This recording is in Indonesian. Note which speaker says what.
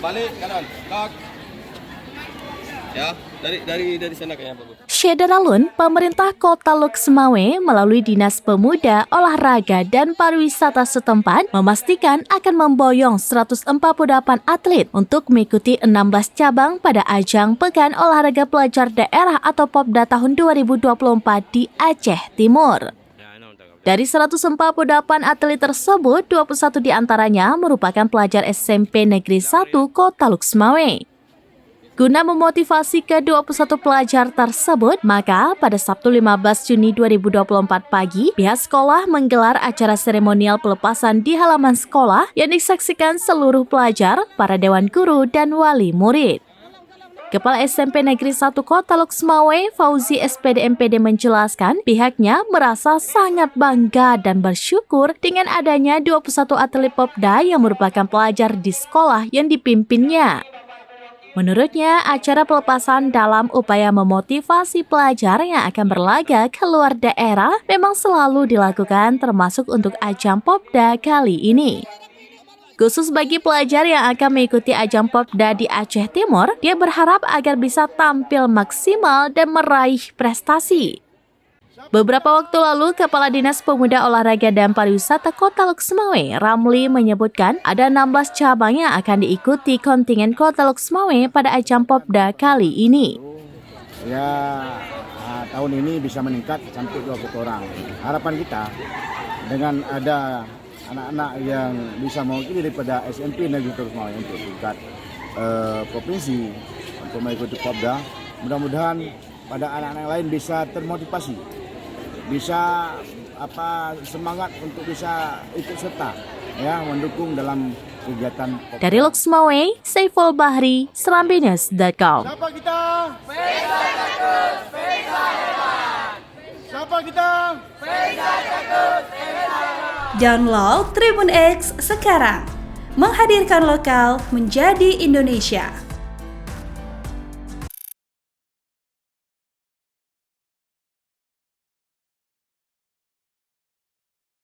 Speaker 1: Balik kanan. Kak. Ya, dari sana kayaknya bagus.
Speaker 2: Syederalun, pemerintah Kota Luk Semawe melalui Dinas Pemuda, Olahraga, dan Pariwisata setempat memastikan akan memboyong 148 atlet untuk mengikuti 16 cabang pada ajang Pekan Olahraga Pelajar Daerah atau Popda tahun 2024 di Aceh Timur. Dari 148 atlet tersebut, 21 diantaranya merupakan pelajar SMP Negeri 1 Kota Luk Semawe. Guna memotivasi ke-21 pelajar tersebut, maka pada Sabtu 15 Juni 2024 pagi, pihak sekolah menggelar acara seremonial pelepasan di halaman sekolah yang disaksikan seluruh pelajar, para dewan guru, dan wali murid. Kepala SMP Negeri 1 Kota Luk Semawe, Fauzi SPD MPD menjelaskan pihaknya merasa sangat bangga dan bersyukur dengan adanya 21 atlet Popda yang merupakan pelajar di sekolah yang dipimpinnya. Menurutnya, acara pelepasan dalam upaya memotivasi pelajar yang akan berlaga ke luar daerah memang selalu dilakukan termasuk untuk ajang Popda kali ini. Khusus bagi pelajar yang akan mengikuti ajang Popda di Aceh Timur, dia berharap agar bisa tampil maksimal dan meraih prestasi. Beberapa waktu lalu, Kepala Dinas Pemuda Olahraga dan Pariwisata Kota Luk Semawe, Ramli, menyebutkan ada 16 cabang yang akan diikuti kontingen Kota Luk Semawe pada ajang Popda kali ini.
Speaker 3: Ya, tahun ini bisa meningkat sampai 20 orang. Harapan kita dengan ada anak-anak yang bisa mewakili daripada SMP Negeri Semawe untuk tingkat provinsi untuk mengikuti Popda, mudah-mudahan pada anak-anak lain bisa termotivasi, bisa semangat untuk bisa ikut serta ya mendukung dalam kegiatan Popda.
Speaker 2: Dari Luk Semawe, Saiful Bahri, serambinews.com.
Speaker 3: Siapa kita? Faisal Takus, Faisal hebat. Siapa kita? Faisal Takus, Faisal hebat.
Speaker 4: Download Tribun X sekarang. Menghadirkan lokal menjadi Indonesia.